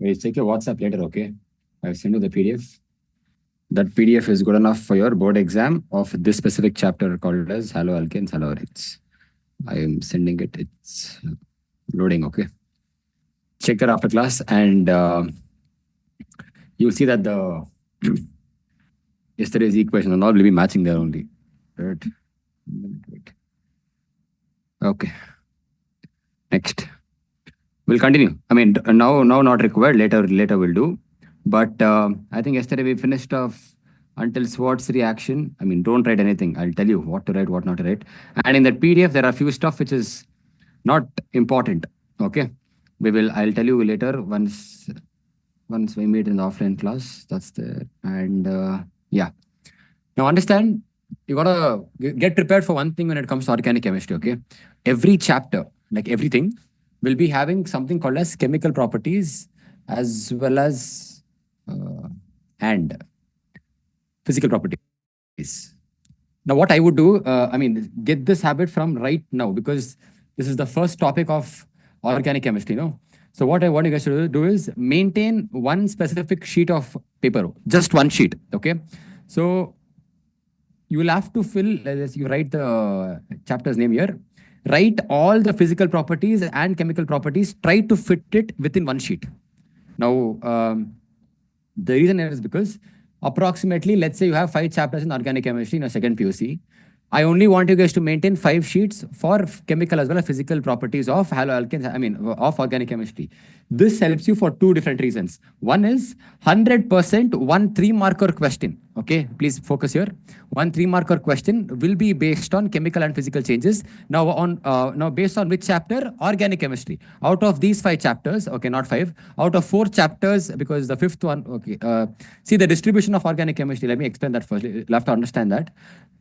Wait, check your WhatsApp later, okay? I'll send you the PDF. That PDF is good enough for your board exam of this specific chapter called as haloalkanes, haloarenes. I am sending it. It's loading, okay? Check that after class, and you'll see that the yesterday's equation and all will be matching there only. Right? Wait. Okay. Next. We'll continue. I mean, now not required. Later we'll do. But I think yesterday we finished off until Swartz reaction. I mean, don't write anything. I'll tell you what to write, what not to write. And in that PDF, there are a few stuff which is not important. Okay. I'll tell you later once we meet in the offline class. That's there. And yeah. Now understand, you gotta get prepared for one thing when it comes to organic chemistry, okay? Every chapter, like everything, will be having something called as chemical properties as well as and physical properties. Now, what I would do, get this habit from right now because this is the first topic of organic chemistry, no? So what I want you guys to do is maintain one specific sheet of paper, just one sheet, okay? So you will have to fill, you write the chapter's name here, write all the physical properties and chemical properties, try to fit it within one sheet. Now, the reason is because approximately, let's say you have 5 chapters in organic chemistry in a second POC. I only want you guys to maintain 5 sheets for chemical as well as physical properties of haloalkanes, of organic chemistry. This helps you for 2 different reasons. One is 100% one 3-marker question. Okay, please focus here. One 3-marker question will be based on chemical and physical changes. Now based on which chapter? Organic chemistry. Out of these 5 chapters, okay, not 5, out of 4 chapters, because the 5th one, okay, see the distribution of organic chemistry. Let me explain that first. You'll have to understand that.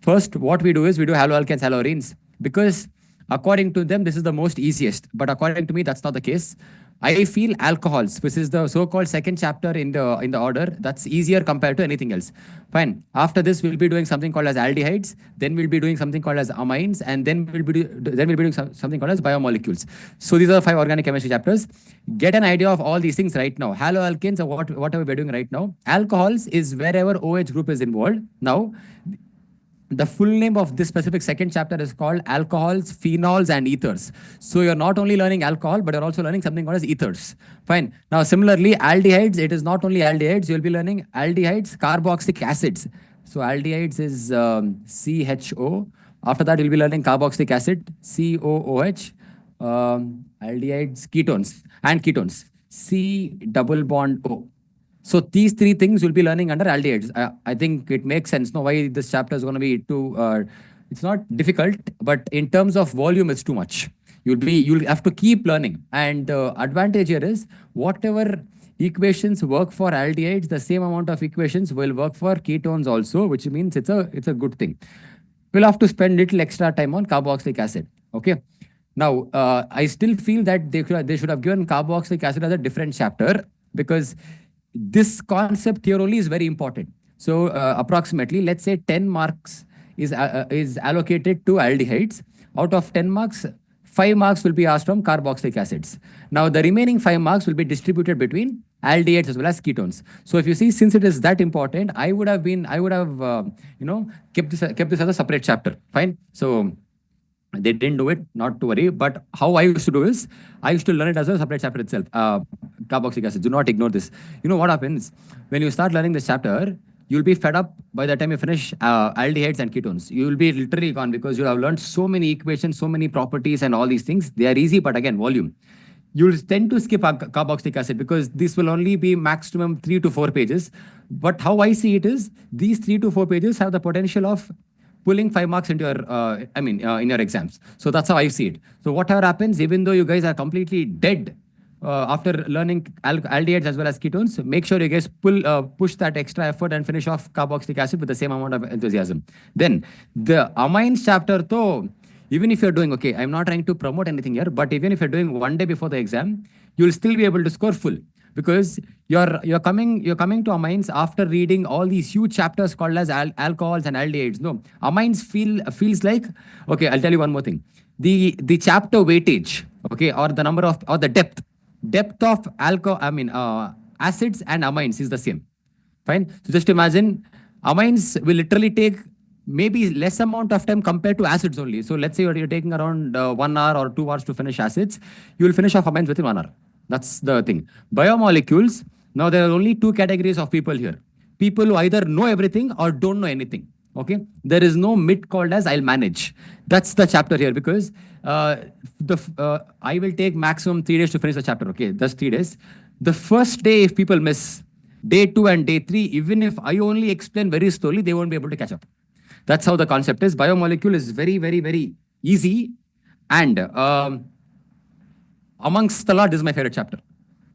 First, what we do is we do haloalkanes, haloarenes, because according to them, this is the most easiest. But according to me, that's not the case. I feel alcohols, which is the so-called second chapter in the order, that's easier compared to anything else. Fine. After this, we'll be doing something called as aldehydes. Then we'll be doing something called as amines, and then we'll be doing something called as biomolecules. So these are the 5 organic chemistry chapters. Get an idea of all these things right now. Haloalkanes, whatever we're doing right now. Alcohols is wherever OH group is involved. Now, the full name of this specific second chapter is called alcohols, phenols, and ethers. So you're not only learning alcohol, but you're also learning something called as ethers. Fine. Now, similarly, aldehydes, it is not only aldehydes, you'll be learning aldehydes, carboxylic acids. So aldehydes is CHO. After that, you'll be learning carboxylic acid, COOH, aldehydes, ketones, and ketones, C double bond O. So these 3 things you'll be learning under aldehydes. I think it makes sense. No, why this chapter is going to be too. It's not difficult, but in terms of volume, it's too much. You'll have to keep learning. And the advantage here is whatever equations work for aldehydes, the same amount of equations will work for ketones also, which means it's a good thing. We'll have to spend little extra time on carboxylic acid. Okay. Now, I still feel that they should have given carboxylic acid as a different chapter because this concept here only is very important. So approximately, let's say 10 marks is allocated to aldehydes. Out of 10 marks, 5 marks will be asked from carboxylic acids. Now the remaining 5 marks will be distributed between aldehydes as well as ketones. So if you see, since it is that important, I would have kept this as a separate chapter. Fine. So they didn't do it, not to worry. But how I used to do is, I used to learn it as a separate chapter itself. Carboxylic acid. Do not ignore this. You know what happens? When you start learning this chapter, you'll be fed up by the time you finish aldehydes and ketones. You will be literally gone because you have learned so many equations, so many properties and all these things. They are easy, but again, volume. You'll tend to skip carboxylic acid because this will only be maximum 3 to 4 pages. But how I see it is, these 3 to 4 pages have the potential of pulling 5 marks into your, in your exams. So that's how I see it. So whatever happens, even though you guys are completely dead after learning aldehydes as well as ketones, make sure you guys push that extra effort and finish off carboxylic acid with the same amount of enthusiasm. Then the amines chapter, though, even if you're doing, okay, I'm not trying to promote anything here, but even if you're doing one day before the exam, you'll still be able to score full. Because you're coming to amines after reading all these huge chapters called as alcohols and aldehydes. No, amines feels like, okay, I'll tell you one more thing. The chapter weightage, okay, or the number of, or the depth depth of acids and amines is the same. Fine. So just imagine amines will literally take maybe less amount of time compared to acids only. So let's say you're taking around 1 hour or 2 hours to finish acids, you will finish off amines within 1 hour. That's the thing. Biomolecules, now there are only two categories of people here. People who either know everything or don't know anything. Okay, there is no mid called as I'll manage. That's the chapter here, because I will take maximum 3 days to finish the chapter. Okay, that's 3 days. The first day, if people miss, day 2 and day 3, even if I only explain very slowly, they won't be able to catch up. That's how the concept is. Biomolecule is very, very, very easy. And amongst the lot, this is my favorite chapter.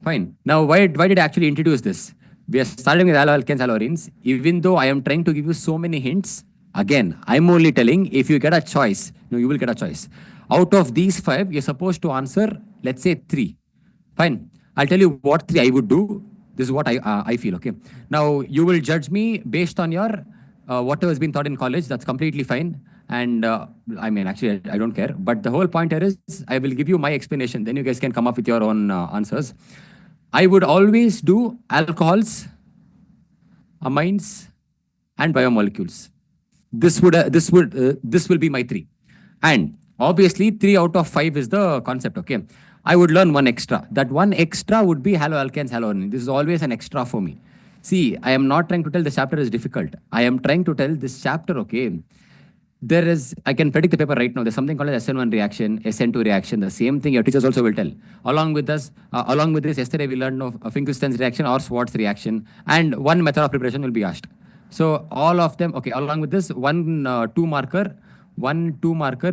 Fine. Now, why did I actually introduce this? We are starting with haloalkanes, haloarenes. Even though I am trying to give you so many hints, again, I'm only telling if you get a choice, you will get a choice. Out of these 5, you're supposed to answer, let's say 3. Fine. I'll tell you what 3 I would do. This is what I feel, okay? Now, you will judge me based on your whatever has been taught in college. That's completely fine. And actually, I don't care. But the whole point here is I will give you my explanation. Then you guys can come up with your own answers. I would always do alcohols, amines, and biomolecules. This will be my 3. And obviously, 3 out of 5 is the concept, okay? I would learn 1 extra. That 1 extra would be haloalkanes, haloarenes. This is always an extra for me. See, I am not trying to tell this chapter is difficult. I am trying to tell this chapter, okay, I can predict the paper right now. There's something called as SN1 reaction, SN2 reaction. The same thing your teachers also will tell. Along with this, yesterday we learned of Finkelstein's reaction or Schwartz reaction, and 1 method of preparation will be asked. So all of them, okay, along with this, 1 2 marker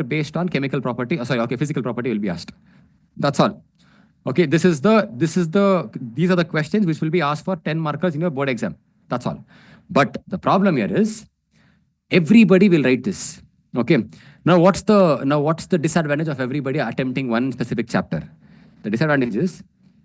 based on chemical property, physical property will be asked. That's all. Okay, these are the questions which will be asked for 10 markers in your board exam. That's all. But the problem here is everybody will write this. Okay. Now what's the disadvantage of everybody attempting 1 specific chapter? The disadvantage is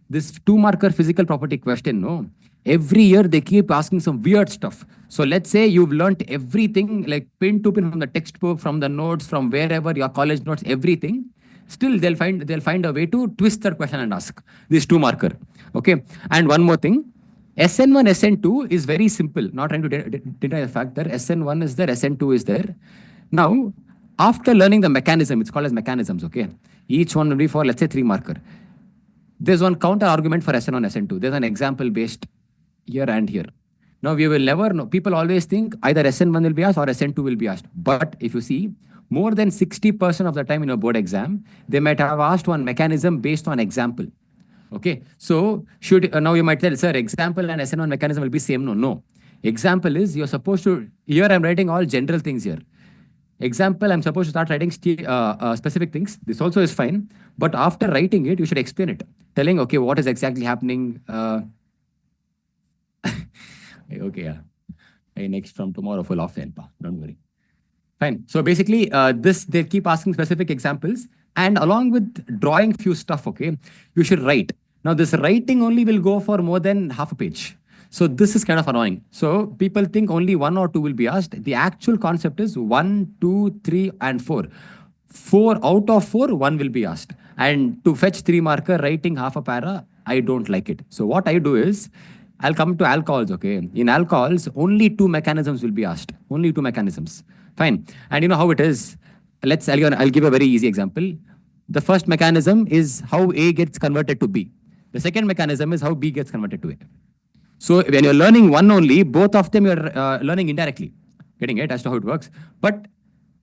this 2 marker physical property question, no? Every year they keep asking some weird stuff. So let's say you've learned everything like pin to pin from the textbook, from the notes, from wherever your college notes, everything. Still they'll find a way to twist that question and ask this 2 marker. Okay. And one more thing, SN1, SN2 is very simple. Not trying to deny the fact that SN1 is there, SN2 is there. Now, after learning the mechanism, it's called as mechanisms, okay? Each one will be for, let's say, 3 marker. There's one counter argument for SN1, SN2. There's an example based here and here. Now, we will never know. People always think either SN1 will be asked or SN2 will be asked. But if you see, more than 60% of the time in a board exam, they might have asked one mechanism based on example. Okay, so now you might tell, sir, example and SN1 mechanism will be same. No. Example is you're supposed to, here I'm writing all general things here. Example, I'm supposed to start writing specific things. This also is fine. But after writing it, you should explain it. Telling, okay, what is exactly happening? Okay, yeah. Hey, next from tomorrow, full offline. Don't worry. Fine. So basically, they keep asking specific examples. And along with drawing few stuff, okay, you should write. Now, this writing only will go for more than half a page. So this is kind of annoying. So people think only 1 or 2 will be asked. The actual concept is 1, 2, 3, and 4. 4 out of 4, 1 will be asked. And to fetch 3 marker, writing half a para, I don't like it. So what I do is, I'll come to alcohols, okay? In alcohols, only 2 mechanisms will be asked. Only 2 mechanisms. Fine. And you know how it is. I'll give a very easy example. The first mechanism is how A gets converted to B. The second mechanism is how B gets converted to A. So when you're learning one only, both of them you're learning indirectly, getting it as to how it works. But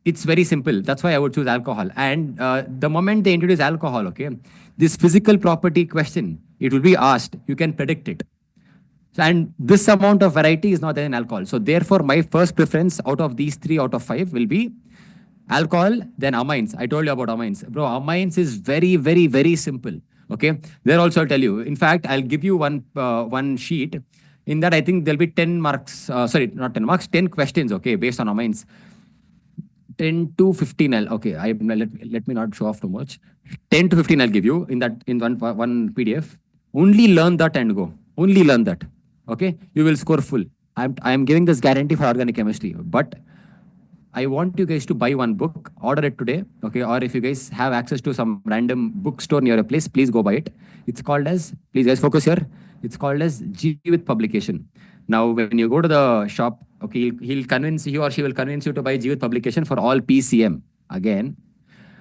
it's very simple. That's why I would choose alcohol. And the moment they introduce alcohol, okay, this physical property question, it will be asked. You can predict it. And this amount of variety is not there in alcohol. So therefore, my first preference out of these 3 out of 5 will be alcohol, then amines. I told you about amines. Bro, amines is very, very, very simple. Okay. There also I'll tell you. In fact, I'll give you one sheet. In that, I think there'll be 10 marks. Sorry, not 10 marks, 10 questions, okay, based on amines. 10 to 15, okay, let me not show off too much. 10 to 15 I'll give you in one PDF. Only learn that and go. Only learn that. Okay, you will score full. I am giving this guarantee for organic chemistry, but I want you guys to buy one book, order it today, okay? Or if you guys have access to some random bookstore near your place, please go buy it. It's called as, please guys focus here. It's called as Jeevit Publication. Now, when you go to the shop, okay, he'll convince you or she will convince you to buy Jeevit Publication for all PCM. Again,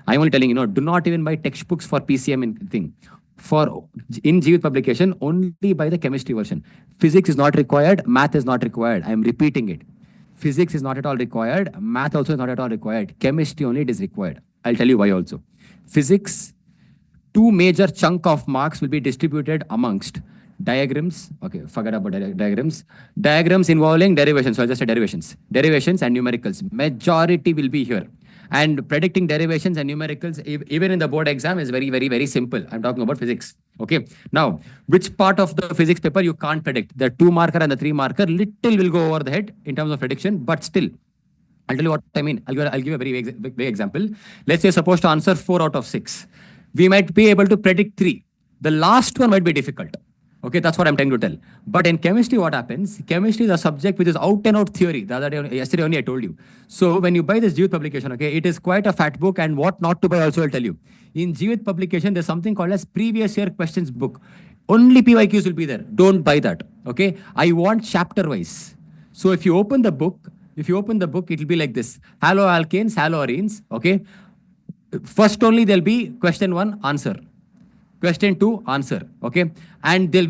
I'm only telling you, do not even buy textbooks for PCM in thing. For in Jeevit Publication, only buy the chemistry version. Physics is not required, math is not required. I'm repeating it. Physics is not at all required. Math also is not at all required. Chemistry only it is required. I'll tell you why also. Physics, two major chunk of marks will be distributed amongst diagrams. Okay, forget about diagrams. Diagrams involving derivations. So I just said derivations. Derivations and numericals. Majority will be here. And predicting derivations and numericals, even in the board exam, is very, very, very simple. I'm talking about physics. Okay. Now, which part of the physics paper you can't predict? The 2 marker and the 3 marker, little will go over the head in terms of prediction, but still, I'll tell you what I mean. I'll give a very vague example. Let's say you're supposed to answer 4 out of 6. We might be able to predict 3. The last one might be difficult. Okay, that's what I'm trying to tell. But in chemistry, what happens? Chemistry is a subject which is out and out theory. The other day, yesterday only I told you. So when you buy this Jeevit publication, okay, it is quite a fat book, and what not to buy also I'll tell you. In Jeevit publication, there's something called as previous year questions book. Only PYQs will be there. Don't buy that. Okay, I want chapter wise. So if you open the book, it will be like this: haloalkanes, haloarenes. Okay, first only there'll be question 1 answer. Question 2, answer. Okay. And this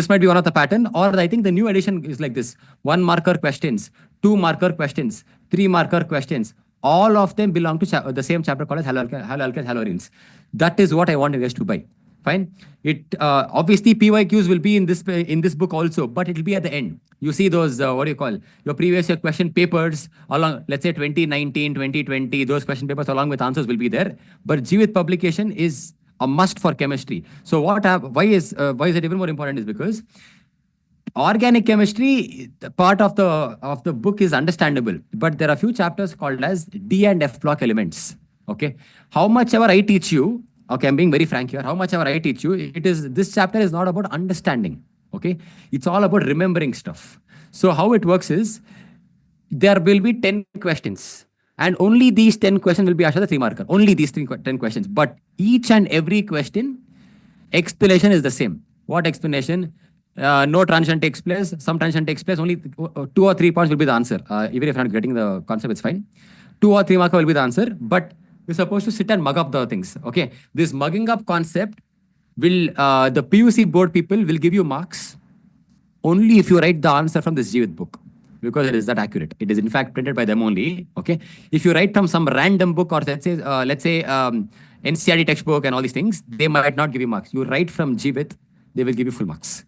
might be one of the pattern, or I think the new edition is like this: 1 marker questions, 2 marker questions, 3 marker questions. All of them belong to the same chapter called as haloalkanes, haloarenes. That is what I want you guys to buy. Fine. It obviously PYQs will be in this book also, but it will be at the end. You see those what do you call your previous year question papers along, let's say 2019, 2020. Those question papers along with answers will be there. But Jeevit publication is a must for chemistry. So why is it even more important is because organic chemistry, the part of the book is understandable, but there are a few chapters called as D and F block elements. Okay, how much ever I teach you. Okay, I'm being very frank here. How much ever I teach you, this chapter is not about understanding. Okay, it's all about remembering stuff. So how it works is there will be 10 questions, and only these 10 questions will be asked as a 3 marker. Only these 10 questions, but each and every question explanation is the same. What explanation? No transition takes place. Some transition takes place. Only 2 or 3 points will be the answer. Even if I'm not getting the concept, it's fine. 2 or 3 marker will be the answer, but you're supposed to sit and mug up the things. Okay, this mugging up concept will the PUC board people will give you marks only if you write the answer from this Jeevit book, because it is that accurate. It is in fact printed by them only. Okay, if you write from some random book, or let's say NCRT textbook and all these things, they might not give you marks. You write from Jeevit, they will give you full marks.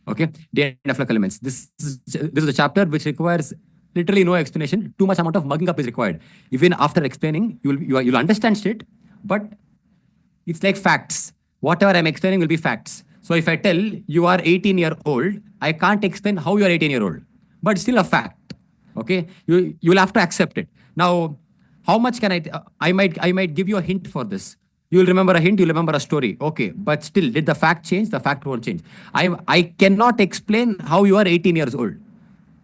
Okay, day and flock elements. This is a chapter which requires literally no explanation. Too much amount of mugging up is required. Even after explaining, you'll understand shit, but it's like facts. Whatever I'm explaining will be facts. So if I tell you are 18-year-old, I can't explain how you are 18-year-old, but it's still a fact. Okay, you'll have to accept it. Now, how much can I might give you a hint for this. You'll remember a hint, you'll remember a story. Okay, but still, did the fact change? The fact won't change. I cannot explain how you are 18 years old,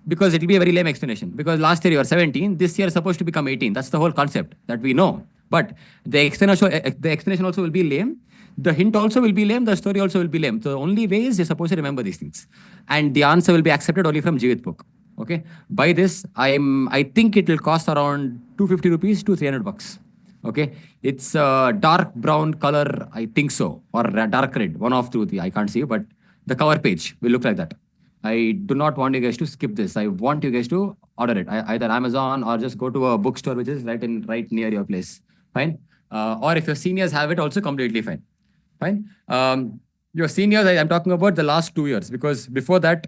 because it will be a very lame explanation. Because last year you are 17, this year is supposed to become 18. That's the whole concept that we know. But the explanation also will be lame. The hint also will be lame. The story also will be lame. So the only way is you're supposed to remember these things. And the answer will be accepted only from Jeevit book. Okay. By this, I think it will cost around 250 rupees to 300 bucks. Okay. It's a dark brown color, I think so. Or dark red. One of two. I can't see, but the cover page will look like that. I do not want you guys to skip this. I want you guys to order it. Either Amazon or just go to a bookstore which is right near your place. Fine. Or if your seniors have it, also completely fine. Fine. Your seniors, I'm talking about the last 2 years, because before that,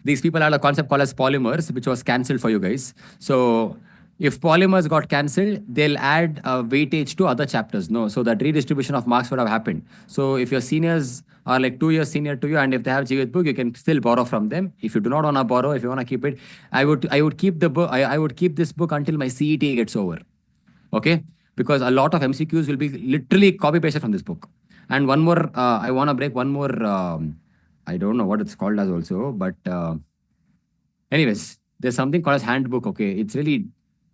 these people had a concept called as polymers, which was cancelled for you guys. So if polymers got cancelled, they'll add a weightage to other chapters. No, so that redistribution of marks would have happened. So if your seniors are like 2 years senior to you, and if they have Jeevit book, you can still borrow from them. If you do not want to borrow, if you want to keep it, I would keep the book. I would keep this book until my CET gets over. Okay, because a lot of MCQs will be literally copy pasted from this book. And one more, I want to break one more. I don't know what it's called as also, but anyways, There's something called as handbook. Okay, it's really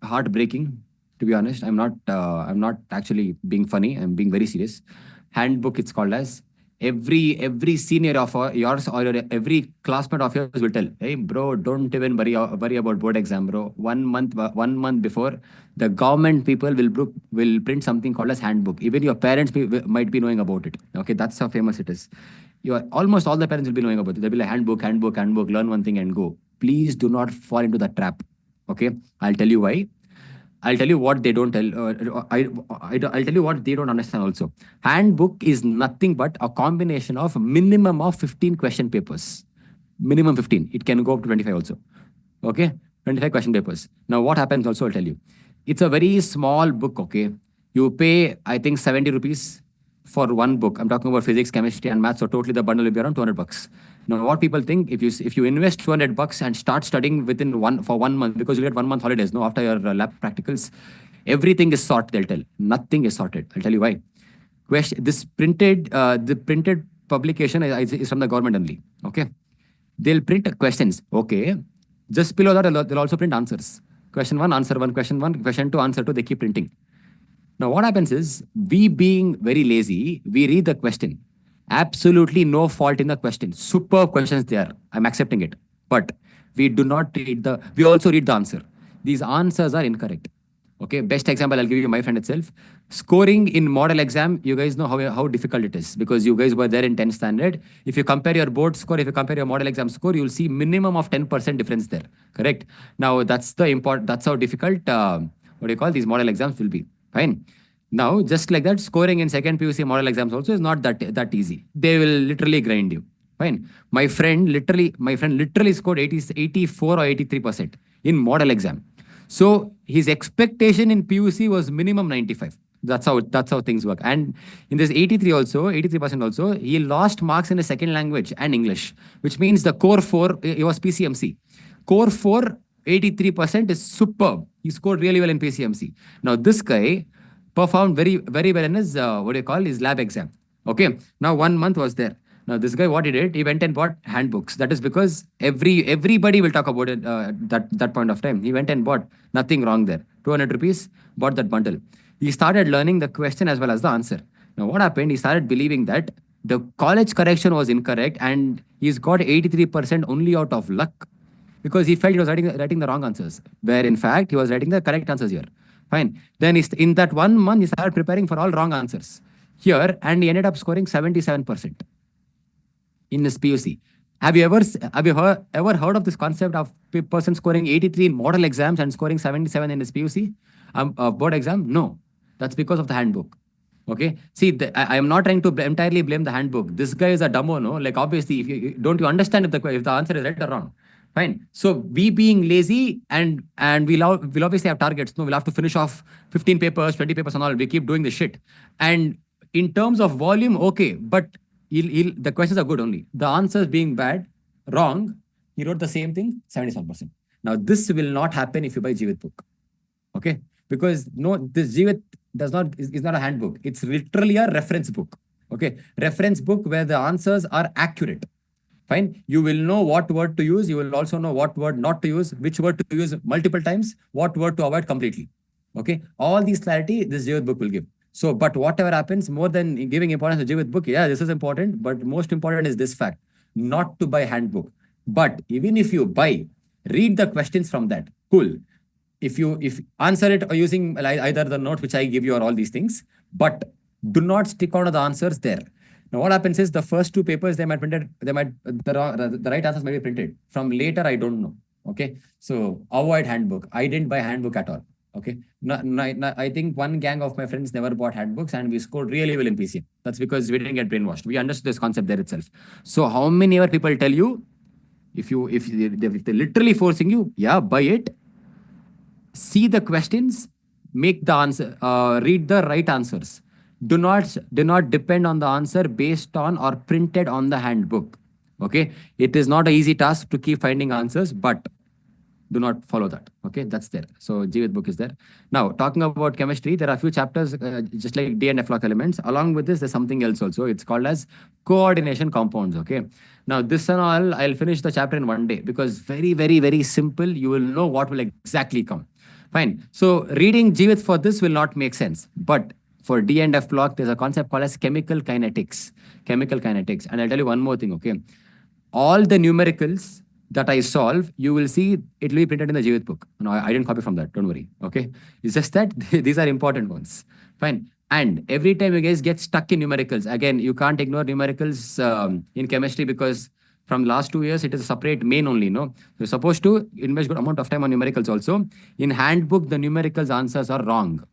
heartbreaking, to be honest. I'm not actually being funny. I'm being very serious. Handbook, it's called as. Every senior of yours or every classmate of yours will tell, hey bro, don't even worry about board exam, bro. 1 month before, the government people will print something called as handbook. Even your parents might be knowing about it. Okay, that's how famous it is. Almost all the parents will be knowing about it. They'll be like, handbook, handbook, handbook, learn one thing and go. Please do not fall into the trap. Okay, I'll tell you why. I'll tell you what they don't tell. I'll tell you what they don't understand also. Handbook is nothing but a combination of minimum of 15 question papers. Minimum 15. It can go up to 25 also. Okay, 25 question papers. Now, what happens also, I'll tell you. It's a very small book, okay? You pay, I think, 70 rupees for one book. I'm talking about physics, chemistry, and maths. So totally the bundle will be around 200 bucks. Now, what people think, if you invest 200 bucks and start studying within 1 month, because you get 1 month holidays, no, after your lab practicals, everything is sorted, they'll tell. Nothing is sorted. I'll tell you why. The printed publication is from the government only. Okay, they'll print questions. Okay, just below that, they'll also print answers. Question one, answer one. Question one, question two, answer two. They keep printing. Now, what happens is, we being very lazy, we read the question. Absolutely no fault in the question. Superb questions there. I'm accepting it. But we also read the answer. These answers are incorrect. Okay, best example I'll give you my friend itself. Scoring in model exam, you guys know how difficult it is because you guys were there in 10th standard. If you compare your board score, if you compare your model exam score, you'll see minimum of 10% difference there. Correct? Now, that's how difficult, what do you call, these model exams will be. Fine. Now, just like that, scoring in second PUC model exams also is not that easy. They will literally grind you. Fine. My friend literally scored 84 or 83% in model exam. So his expectation in PUC was minimum 95. That's how things work. And in this 83% also, he lost marks in a second language and English, which means the core four, it was PCMC. Core 4, 83% is superb. He scored really well in PCMC. Now, this guy performed very, very well in his, his lab exam. Okay. Now, 1 month was there. Now, this guy, what he did, he went and bought handbooks. That is because everybody will talk about it that point of time. He went and bought, nothing wrong there. 200 rupees, bought that bundle. He started learning the question as well as the answer. Now, what happened? He started believing that the college correction was incorrect and he's got 83% only out of luck because he felt he was writing the wrong answers, where in fact he was writing the correct answers here. Fine. Then in that 1 month, he started preparing for all wrong answers here, and he ended up scoring 77% in his PUC. Have you ever heard of this concept of person scoring 83 in model exams and scoring 77 in his PUC board exam? No, that's because of the handbook. Okay. See, I am not trying to entirely blame the handbook. This guy is a dumbo, no? Like obviously, if you understand if the answer is right or wrong. Fine. So we being lazy and we'll obviously have targets. No, we'll have to finish off 15 papers, 20 papers and all. We keep doing the shit. And in terms of volume, okay, but the questions are good only. The answers being bad, wrong, he wrote the same thing, 77%. Now, this will not happen if you buy Jeevit book. Okay? Because no, this Jeevit is not a handbook. It's literally a reference book. Okay? Reference book where the answers are accurate. Fine. You will know what word to use. You will also know what word not to use, which word to use multiple times, what word to avoid completely. Okay. All these clarity this Jeevit book will give. So, but whatever happens, more than giving importance to Jeevit book, yeah, this is important. But most important is this fact, not to buy handbook. But even if you buy, read the questions from that. Cool. If answer it or using either the note which I give you or all these things, but do not stick on to the answers there. Now, what happens is the first two papers the right answers may be printed. From later, I don't know. Okay. So avoid handbook. I didn't buy handbook at all. Okay. I think one gang of my friends never bought handbooks and we scored really well in PCM. That's because we didn't get brainwashed. We understood this concept there itself. So how many other people tell you, if they're literally forcing you, yeah, buy it. See the questions, make the answer, read the right answers. Do not depend on the answer based on or printed on the handbook. Okay, it is not an easy task to keep finding answers, but Do not follow that. Okay, that's there. So Jeevit book is there. Now talking about chemistry, there are a few chapters just like D and F lock elements. Along with this, there's something else also. It's called as coordination compounds. Okay. Now this and all, I'll finish the chapter in one day because very simple. You will know what will exactly come. Fine. So reading Jeevit for this will not make sense, but for D and F block, there's a concept called as chemical kinetics. Chemical kinetics. And I'll tell you one more thing. Okay, all the numericals that I solve, you will see it will be printed in the Jeevit book. No, I didn't copy from that. Don't worry. Okay. It's just that these are important ones. Fine. And every time you guys get stuck in numericals, again, you can't ignore numericals in chemistry because from last 2 years, it is a separate main only, no? You're supposed to invest good amount of time on numericals also. In handbook, the numericals answers are wrong.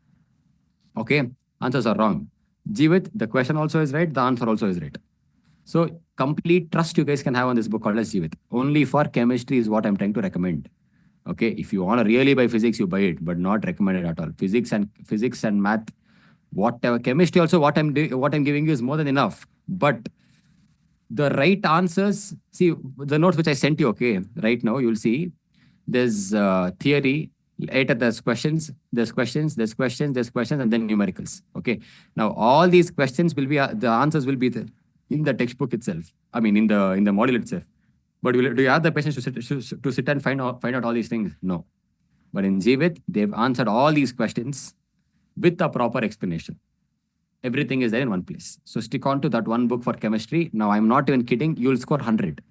Okay. Answers are wrong. Jeevit, the question also is right. The answer also is right. So complete trust you guys can have on this book called as Jeevit. Only for chemistry is what I'm trying to recommend. Okay, if you want to really buy physics, you buy it, but not recommended at all. Physics and math, whatever. Chemistry also, what I'm giving you is more than enough. But the right answers, see the notes which I sent you. Okay, right now you'll see there's theory. Later there's questions, and then numericals. Okay, now all these questions will be the answers will be there in the textbook itself. I mean, in the module itself. But do you have the patience to sit and find out all these things? No. But in Jeevit, they've answered all these questions with a proper explanation. Everything is there in one place. So stick on to that one book for chemistry. Now, I'm not even kidding. You'll score 100.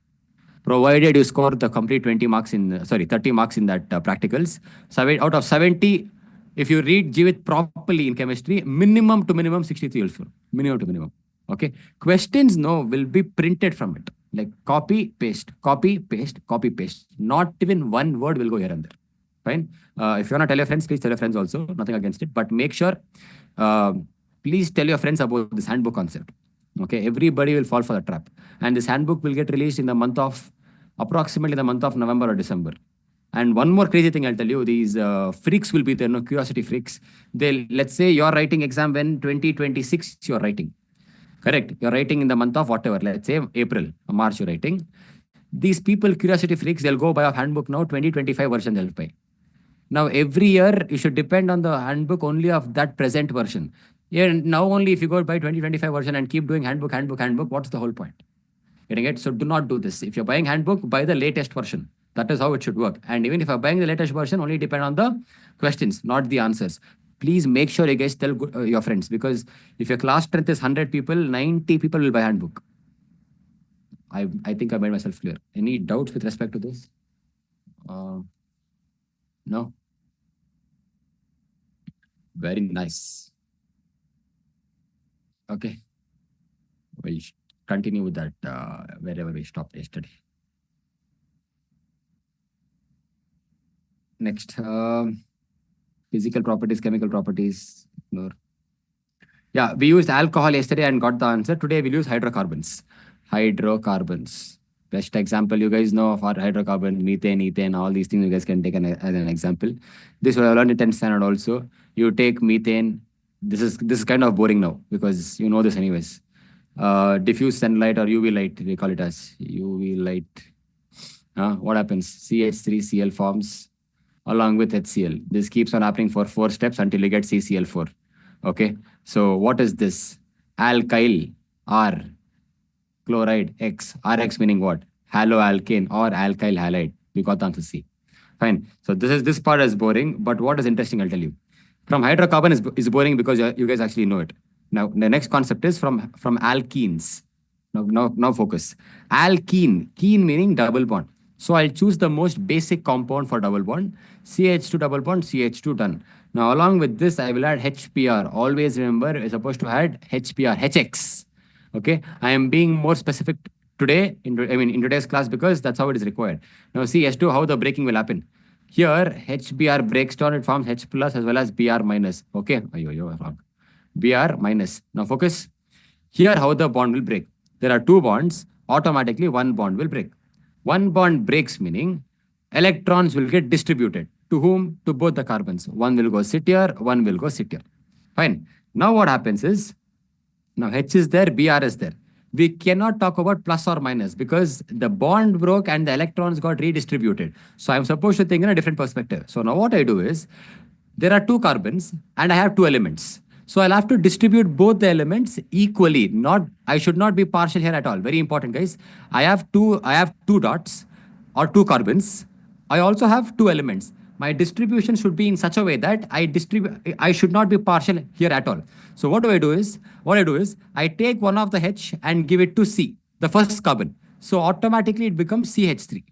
Provided you score the complete 30 marks in that practicals. Out of 70, if you read Jeevit properly in chemistry, minimum to minimum 63 you'll score. Minimum to minimum. Okay. Questions, no, will be printed from it. Like copy, paste, copy, paste, copy, paste. Not even one word will go here and there. Fine. If you want to tell your friends, please tell your friends also. Nothing against it. But make sure, please tell your friends about this handbook concept. Okay. Everybody will fall for the trap. And this handbook will get released in the month of, approximately the month of November or December. And one more crazy thing I'll tell you, these freaks will be there, no, curiosity freaks. Let's say you're writing exam when 2026 you're writing. Correct. You're writing in the month of whatever, let's say April, March you're writing. These people, curiosity freaks, they'll go buy a handbook now, 2025 version they'll buy. Now, every year, you should depend on the handbook only of that present version. Yeah, now only if you go buy 2025 version and keep doing handbook, what's the whole point? Getting it? So do not do this. If you're buying handbook, buy the latest version. That is how it should work. And even if you're buying the latest version, only depend on the questions, not the answers. Please make sure you guys tell your friends, because if your class strength is 100 people, 90 people will buy handbook. I think I made myself clear. Any doubts with respect to this? No? Very nice. Okay. We'll continue with that wherever we stopped yesterday. Next, physical properties, chemical properties. Ignore. Yeah, we used alcohol yesterday and got the answer. Today we'll use hydrocarbons. Hydrocarbons. Best example you guys know of our hydrocarbon, methane, ethane, all these things you guys can take as an example. This will learn in 10th standard also. You take methane. This is kind of boring now because you know this anyways. Diffuse sunlight or UV light, we call it as UV light. What happens? CH3Cl forms along with HCl. This keeps on happening for 4 steps until you get CCl4. Okay. So what is this? Alkyl R, chloride X, RX meaning what? Haloalkane or alkyl halide. We got the answer C. Fine. So this part is boring, but what is interesting, I'll tell you. From hydrocarbon is boring because you guys actually know it. Now the next concept is from alkenes. Now focus. Alkene, kene meaning double bond. So I'll choose the most basic compound for double bond. CH2 double bond, CH2 done. Now along with this, I will add HPR. Always remember, you're supposed to add HPR, HX. Okay, I am being more specific today, in today's class because that's how it is required. Now see H2, how the breaking will happen. Here, HBr breaks down, it forms H plus as well as Br minus. Okay, Br minus. Now focus. Here, how the bond will break. There are 2 bonds, automatically 1 bond will break. 1 bond breaks meaning electrons will get distributed. To whom? To both the carbons. One will go sit here, one will go sit here. Fine. Now what happens is, now H is there, Br is there. we cannot talk about plus or minus because the bond broke and the electrons got redistributed. So I'm supposed to think in a different perspective. So now what I do is there are two carbons and I have two elements. So I'll have to distribute both the elements equally. Not I should not be partial here at all. Very important, guys. I have two dots or two carbons. I also have two elements. My distribution should be in such a way that I should not be partial here at all. So what I do is I take one of the H and give it to C, the first carbon. So automatically it becomes CH3.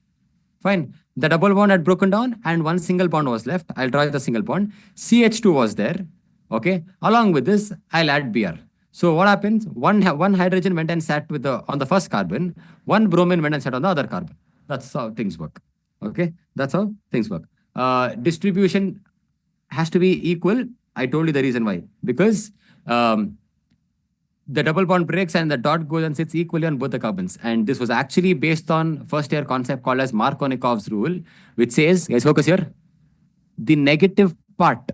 Fine. The double bond had broken down and one single bond was left. I'll draw the single bond. CH2 was there. Okay. Along with this, I'll add Br. So what happens? One hydrogen went and sat with on the first carbon. One bromine went and sat on the other carbon. That's how things work. Okay. That's how things work. Distribution has to be equal. I told you the reason why. Because the double bond breaks and the dot goes and sits equally on both the carbons. And this was actually based on first year concept called as Markovnikov's rule, which says, guys, focus here, the negative part,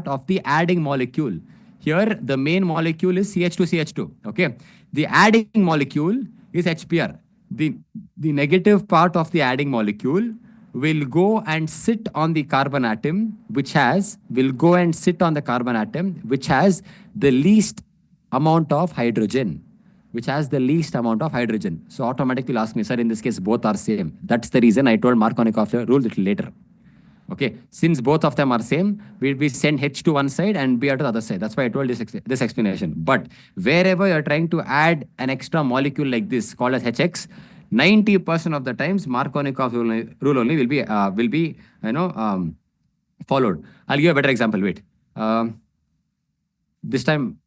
of the adding molecule. Here, the main molecule is CH2CH2. Okay. The adding molecule is HBr. The negative part of the adding molecule will go and sit on the carbon atom, which has the least amount of hydrogen, So automatically ask me, sir, in this case, both are same. That's the reason I told Markovnikov rule little later. Okay, since both of them are same, we send H to one side and Br to the other side. That's why I told this explanation. But wherever you're trying to add an extra molecule like this called as HX, 90% of the times Markovnikov rule only will be followed. I'll give you a better example. Wait. This time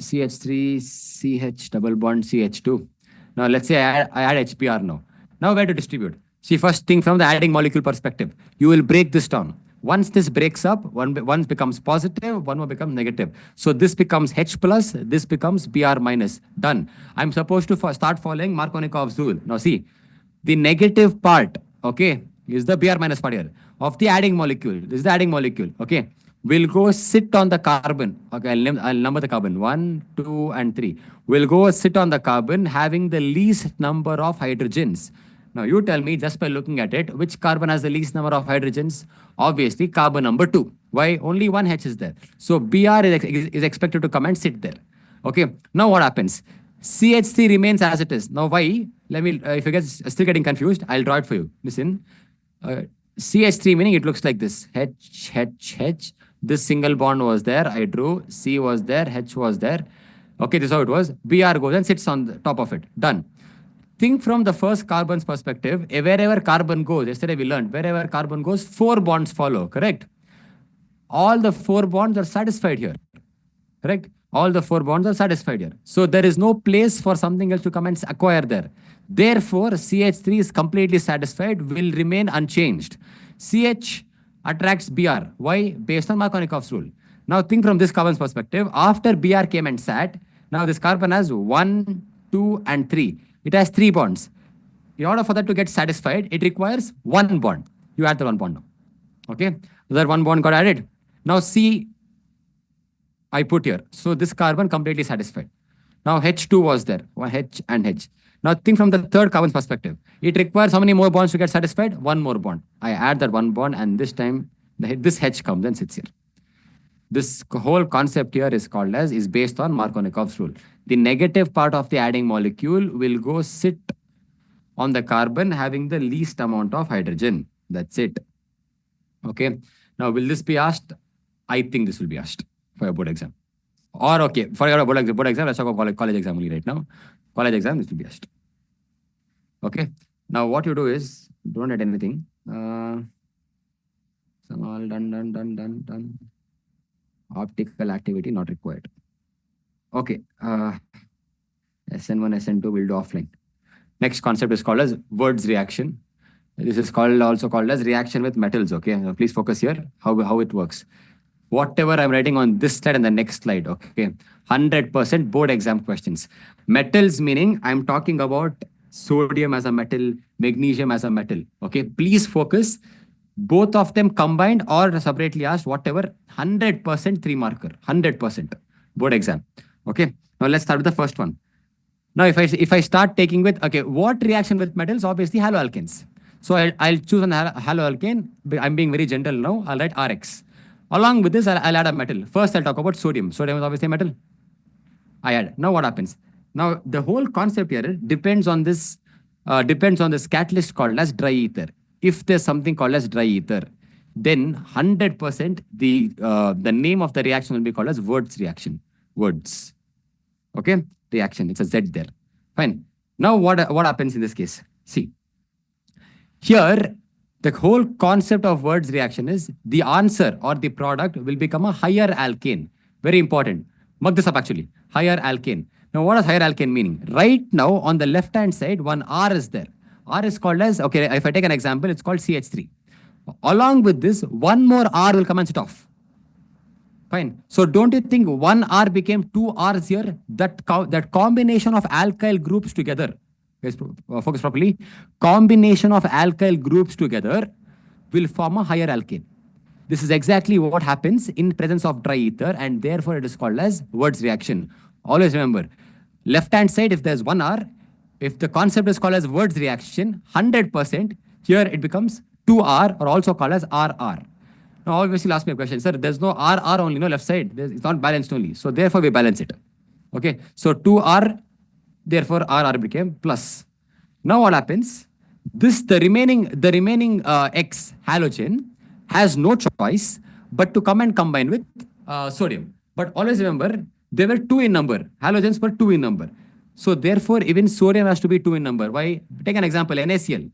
CH3, CH double bond, CH2. Now let's say I add HBr now. Now where to distribute? See, first thing from the adding molecule perspective, you will break this down. Once this breaks up, one becomes positive, one more becomes negative. So this becomes H plus, this becomes Br minus. Done. I'm supposed to start following Markovnikov's rule. Now see, the negative part, okay, is the Br minus part here of the adding molecule. This is the adding molecule, okay. Will go sit on the carbon. Okay, I'll number the carbon. 1, 2, and 3. Will go sit on the carbon having the least number of hydrogens. Now you tell me just by looking at it, which carbon has the least number of hydrogens? Obviously carbon number 2. Why? Only one H is there. So Br is expected to come and sit there. Okay. Now what happens? CH3 remains as it is. Now why? Let me, if you guys are still getting confused, I'll draw it for you. Listen. CH3 meaning it looks like this. H, H, H. This single bond was there. I drew. C was there. H was there. Okay, this is how it was. Br goes and sits on the top of it. Done. Think from the first carbon's perspective. Wherever carbon goes, yesterday we learned, wherever carbon goes, 4 bonds follow, correct? All the 4 bonds are satisfied here, correct? All the 4 bonds are satisfied here. So there is no place for something else to come and acquire there. Therefore, CH3 is completely satisfied, will remain unchanged. CH attracts Br. Why? Based on Markovnikov's rule. Now think from this carbon's perspective. After Br came and sat, now this carbon has 1, 2, and 3. It has 3 bonds. In order for that to get satisfied, it requires 1 bond. You add the 1 bond now. Okay? That 1 bond got added. Now C, I put here. So this carbon completely satisfied. Now H2 was there. H and H. Now think from the third carbon's perspective. It requires how many more bonds to get satisfied? 1 more bond. I add that 1 bond and this time this H comes and sits here. This whole concept here is based on Markovnikov's rule. The negative part of the adding molecule will go sit on the carbon having the least amount of hydrogen. That's it. Okay. Now, will this be asked? I think this will be asked for a board exam. Or okay, forget about board exam. Let's talk about college exam only right now. College exam, this will be asked. Okay. Now, what you do is, don't add anything. Some all done. Optical activity not required. Okay. SN1, SN2 will do offline. Next concept is called as Word's reaction. This is also called as reaction with metals. Okay. Now please focus here how it works. Whatever I'm writing on this slide and the next slide. Okay. 100% board exam questions. Metals meaning I'm talking about sodium as a metal, magnesium as a metal. Okay. Please focus. Both of them combined or separately asked, whatever, 100% 3 marker, 100% board exam. Okay. Now let's start with the first one. Now, if I start taking with, okay, what reaction with metals? Obviously, haloalkanes. So I'll choose an haloalkane. I'm being very general now. I'll write Rx. Along with this, I'll add a metal. First, I'll talk about sodium. Sodium is obviously a metal. I add. Now what happens? Now the whole concept here depends on this catalyst called as dry ether. If there's something called as dry ether, then 100% the name of the reaction will be called as Wurtz reaction. Wurtz. Okay, reaction. It's a Z there. Fine. Now what happens in this case? See, here the whole concept of Wurtz reaction is the answer or the product will become a higher alkane. Very important. Mug this up actually. Higher alkane. Now, what does higher alkane meaning? Right now, on the left hand side, one R is there. R is called as, okay, if I take an example, it's called CH3. Along with this, one more R will come and sit off. Fine. So don't you think one R became two R's here? That combination of alkyl groups together, guys, focus properly. Combination of alkyl groups together will form a higher alkane. This is exactly what happens in presence of dry ether, and therefore it is called as Wurtz reaction. Always remember, left hand side, if there's one R, if the concept is called as Wurtz reaction, 100%, here it becomes 2R or also called as RR. Now, obviously, ask me a question, sir. There's no RR only, no left side. It's not balanced only. So, therefore, we balance it. Okay. So, 2R, therefore, RR became plus. Now, what happens? The remaining X halogen has no choice but to come and combine with sodium. But always remember, they were 2 in number. Halogens were 2 in number. So, therefore, even sodium has to be 2 in number. Why? Take an example, NaCl.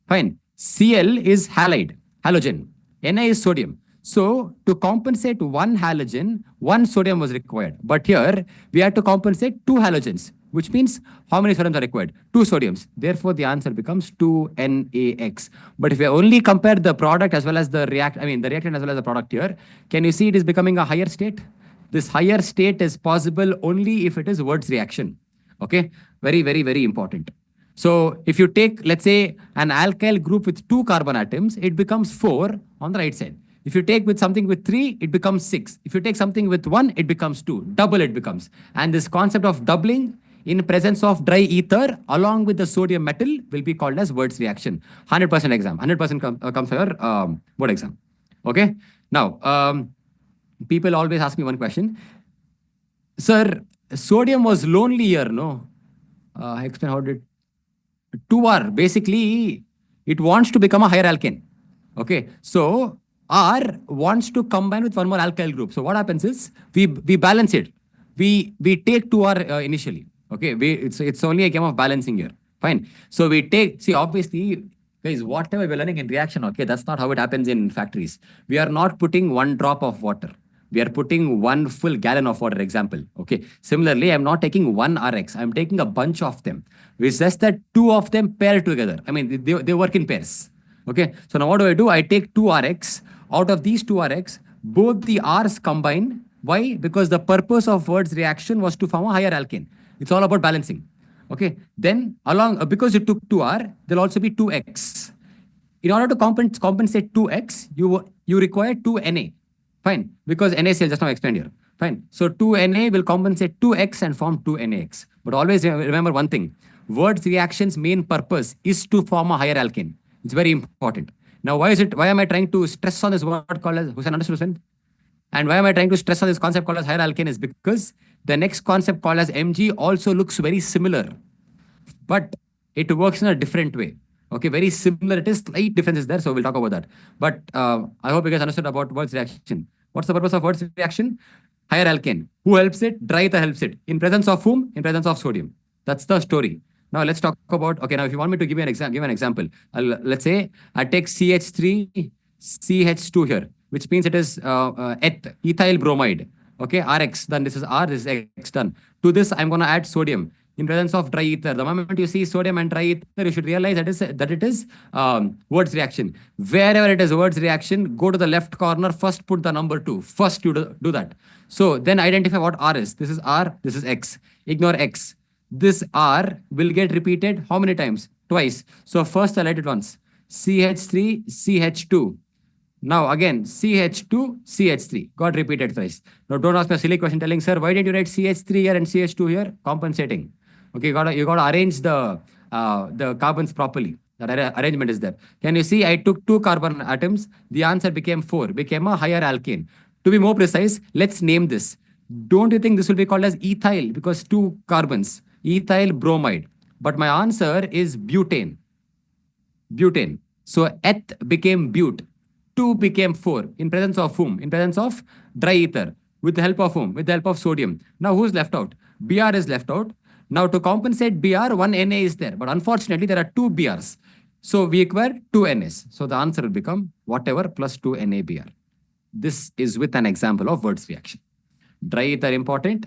Fine. Cl is halide, halogen. Na is sodium. So, to compensate one halogen, one sodium was required. But here, we had to compensate 2 halogens, which means how many sodiums are required? 2 sodiums. Therefore, the answer becomes 2NaX. But if we only compare the product as well as the the reactant as well as the product here, can you see it is becoming a higher state? This higher state is possible only if it is Wurtz reaction. Okay, very, very, very important. So if you take, let's say, an alkyl group with 2 carbon atoms, it becomes 4 on the right side. If you take with something with 3, it becomes 6. If you take something with 1, it becomes 2. Double it becomes. And this concept of doubling in presence of dry ether along with the sodium metal will be called as Wurtz reaction. 100% exam. 100% comes for your board exam. Okay. Now, people always ask me one question. Sir, sodium was lonely here, no? Explain how did 2R, basically, it wants to become a higher alkane. Okay, so R wants to combine with one more alkyl group. So what happens is we balance it. We take 2R initially. Okay, it's only a game of balancing here. Fine. So we take, see, obviously, guys, whatever we're learning in reaction, okay, that's not how it happens in factories. We are not putting one drop of water. We are putting 1 full gallon of water, example. Okay. Similarly, I'm not taking one Rx. I'm taking a bunch of them. It's just that 2 of them pair together. I mean, they work in pairs. Okay. So now what do? I take 2 Rx. Out of these 2 Rx, both the R's combine. Why? Because the purpose of Wurtz reaction was to form a higher alkane. It's all about balancing. Okay. Then because you took 2R, there'll also be 2X. In order to compensate 2X, you require 2Na. Fine, because NaCl just now explained here. Fine. So 2Na will compensate 2X and form 2NaX. But always remember one thing. Wurtz reaction's main purpose is to form a higher alkane. It's very important. Now, why am I trying to stress on this word called as, Hussain, understood, Hussain? And why am I trying to stress on this concept called as higher alkane is because the next concept called as Mg also looks very similar. But it works in a different way. Okay, very similar. It is slight differences there, so we'll talk about that. But I hope you guys understood about Wurtz reaction. What's the purpose of Wurtz reaction? Higher alkane. Who helps it? Dry ether helps it. In presence of whom? In presence of sodium. That's the story. Now let's talk about, okay, now if you want me to give you an example, let's say I take CH3, CH2 here, which means it is ethyl bromide. Okay, Rx, then this is R, this is X done. To this, I'm going to add sodium. In presence of dry ether, the moment you see sodium and dry ether, you should realize that it is Wurtz reaction. Wherever it is Wurtz reaction, go to the left corner, first put the number 2. First you do that. So then identify what R is. This is R, this is X. Ignore X. This R will get repeated how many times? Twice. So first I write it once. CH3, CH2. Now again, CH2, CH3. Got repeated twice. Now don't ask me a silly question telling, sir, why didn't you write CH3 here and CH2 here? Compensating. Okay, you gotta arrange the carbons properly. That arrangement is there. Can you see? I took 2 carbon atoms. The answer became 4. Became a higher alkane. To be more precise, let's name this. Don't you think this will be called as ethyl because 2 carbons? Ethyl bromide. But my answer is butane. Butane. So eth became but. 2 became 4. In presence of whom? In presence of dry ether. With the help of whom? With the help of sodium. Now who's left out? Br is left out. Now to compensate Br, one Na is there. But unfortunately, there are 2 Brs. So we require 2 Nas. So the answer will become whatever plus 2 NaBr. This is with an example of Wurtz reaction. Dry ether important,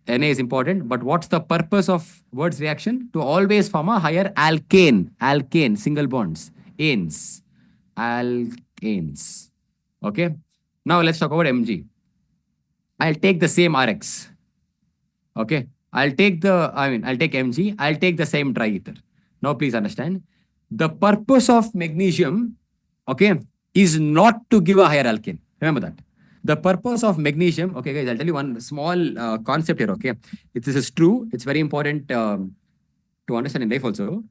Na is important, but what's the purpose of Wurtz reaction? To always form a higher alkane, single bonds, anes, alkanes. Okay. Now let's talk about Mg. I'll take the same Rx. Okay. I'll take Mg, I'll take the same dry ether. Now please understand, the purpose of magnesium, okay, is not to give a higher alkane. Remember that. The purpose of magnesium, okay guys, I'll tell you one small concept here, okay. If this is true, it's very important to understand in life also.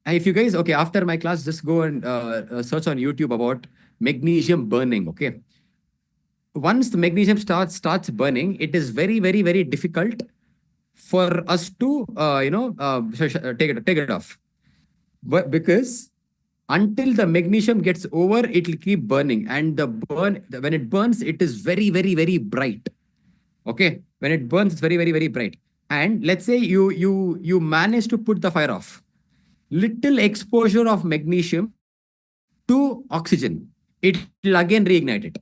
And if you guys, okay, after my class, just go and search on YouTube about magnesium burning, okay. Once the magnesium starts burning, it is very, very, very difficult for us to, take it off. But because until the magnesium gets over, it will keep burning. And when it burns, it is very, very, very bright. Okay. When it burns, it's very, very, very bright. And let's say you manage to put the fire off. Little exposure of magnesium to oxygen, it will again reignite it.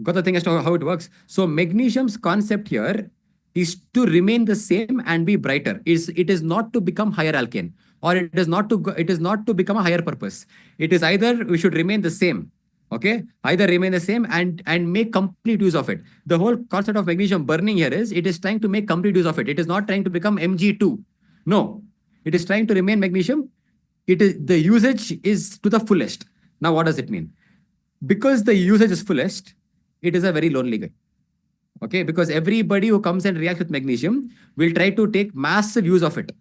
Got the thing as to how it works? So magnesium's concept here is to remain the same and be brighter. It is not to become higher alkane, or it is not to become a higher purpose. It is either we should remain the same. Okay, either remain the same and make complete use of it. The whole concept of magnesium burning here is it is trying to make complete use of it. It is not trying to become Mg2. No, it is trying to remain magnesium. It is the usage is to the fullest. Now, what does it mean? Because the usage is fullest, it is a very lonely guy. Okay, because everybody who comes and reacts with magnesium will try to take massive use of it.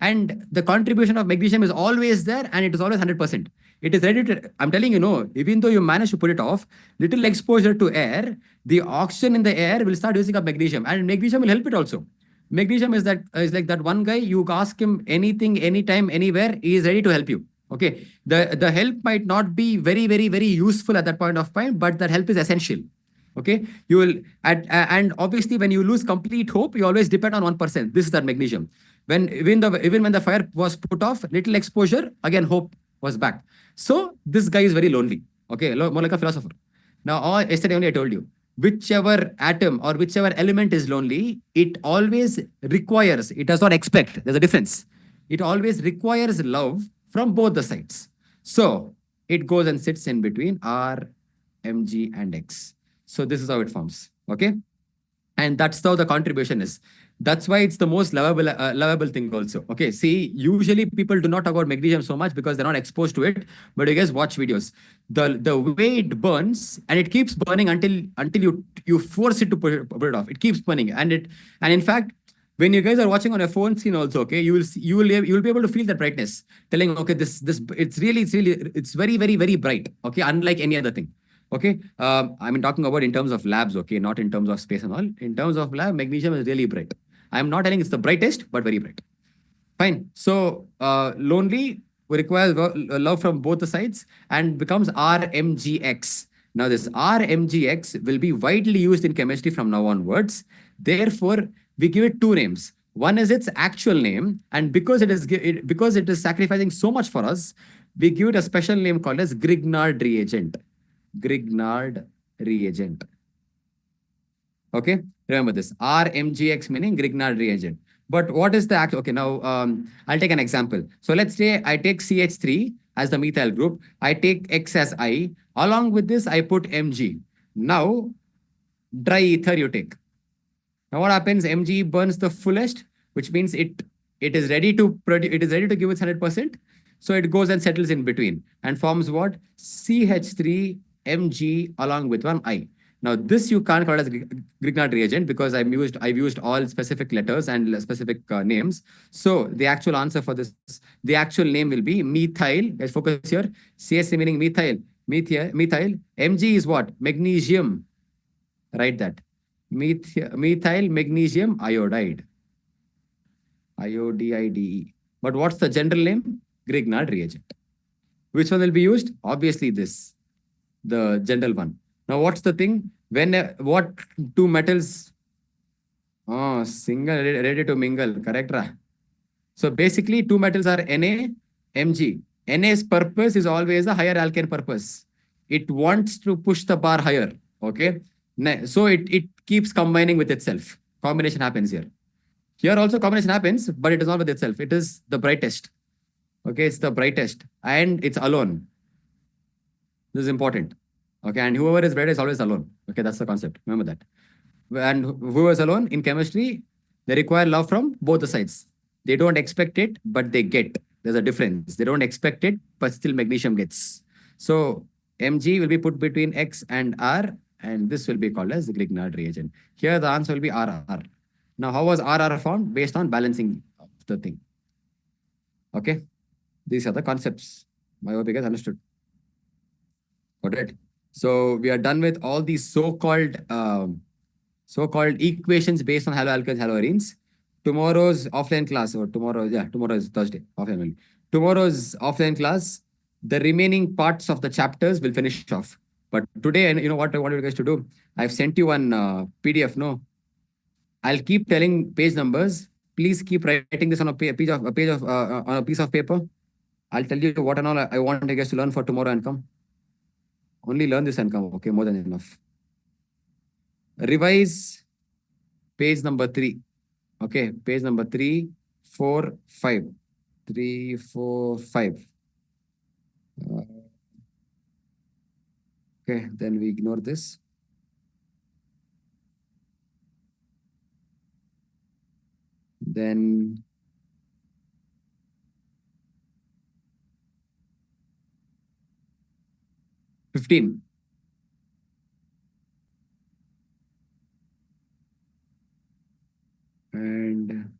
And the contribution of magnesium is always there and it is always 100%. It is ready to, I'm telling you, no, even though you manage to put it off, little exposure to air, the oxygen in the air will start using up magnesium, and magnesium will help it also. Magnesium is like that one guy, you ask him anything, anytime, anywhere, he is ready to help you. Okay. The help might not be very, very, very useful at that point of time, but that help is essential. Okay, you will and obviously when you lose complete hope, you always depend on 1%. This is that magnesium. Even when the fire was put off, little exposure, again hope was back. So this guy is very lonely. Okay, more like a philosopher. Now, yesterday only I told you, whichever atom or whichever element is lonely, it always requires, it does not expect. There's a difference. It always requires love from both the sides. So it goes and sits in between R, Mg, and X. So this is how it forms. Okay. And that's how the contribution is. That's why it's the most lovable thing also. Okay. See, usually people do not talk about magnesium so much because they're not exposed to it. But you guys watch videos. The way it burns, and it keeps burning until you force it to put it off. It keeps burning. And in fact, when you guys are watching on a phone screen also, okay, you will be able to feel that brightness, telling, okay, it's very, very, very bright. Okay, unlike any other thing. Okay, I mean talking about in terms of labs, okay, not in terms of space and all. In terms of lab, magnesium is really bright. I'm not telling it's the brightest, but very bright. Fine. So lonely requires love from both the sides and becomes RMGX. Now this RMGX will be widely used in chemistry from now onwards. Therefore, we give it two names. One is its actual name, and because it is sacrificing so much for us, we give it a special name called as Grignard reagent. Grignard reagent. Okay, remember this. RMGX meaning Grignard reagent. But what is the actual? Okay, now I'll take an example. So let's say I take CH3 as the methyl group. I take X as I. Along with this, I put Mg. Now, dry ether you take. Now what happens? Mg burns the fullest, which means it is ready to produce. It is ready to give its 100%. So it goes and settles in between and forms what? CH3 Mg along with one I. Now this you can't call it as Grignard reagent because I've used all specific letters and specific names. So the actual answer for this, the actual name will be methyl. Let's focus here. CSA meaning methyl. Methyl. Mg is what? Magnesium. Write that. Methyl magnesium iodide. IODIDE. But what's the general name? Grignard reagent. Which one will be used? Obviously this, the general one. Now what's the thing? When what two metals? Oh, single ready to mingle. Correct, ra? So basically, two metals are Na, Mg. Na's purpose is always a higher alkane purpose. It wants to push the bar higher. Okay. So it keeps combining with itself. Combination happens here. Here also combination happens, but it is not with itself. It is the brightest. Okay, it's the brightest. And it's alone. This is important. Okay, and whoever is bright is always alone. Okay, that's the concept. Remember that. And whoever is alone in chemistry, they require love from both the sides. They don't expect it, but they get. There's a difference. They don't expect it, but still magnesium gets. So Mg will be put between X and R, and this will be called as the Grignard reagent. Here the answer will be RR. Now, how was RR found? Based on balancing of the thing. Okay, these are the concepts. I hope you guys understood. Got it. So we are done with all these so-called equations based on haloalkanes, haloarenes. Tomorrow's offline class, or tomorrow is Thursday, offline only. Tomorrow's offline class, the remaining parts of the chapters will finish off. But today, and you know what I want you guys to do? I've sent you one PDF. No, I'll keep telling page numbers. Please keep writing this on a on a piece of paper. I'll tell you what and all I want you guys to learn for tomorrow and come. Only learn this and come. Okay, more than enough. Revise page number 3. Okay, page number 3, 4, 5. 3, 4, 5. Okay, then we ignore this. Then $15. And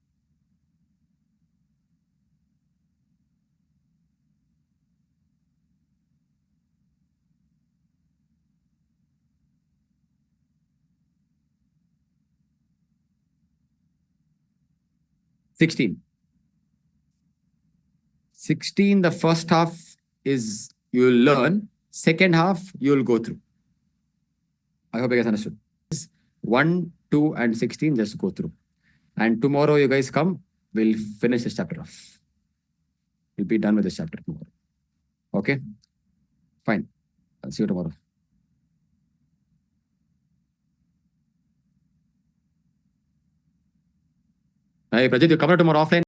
$16. $16, the first half is you'll learn. Second half, you'll go through. I hope you guys understood. 1, 2, and 16, just go through. And tomorrow you guys come, we'll finish this chapter off. We'll be done with this chapter tomorrow. Okay? Fine. I'll see you tomorrow. Hey, Prajit, you come tomorrow offline?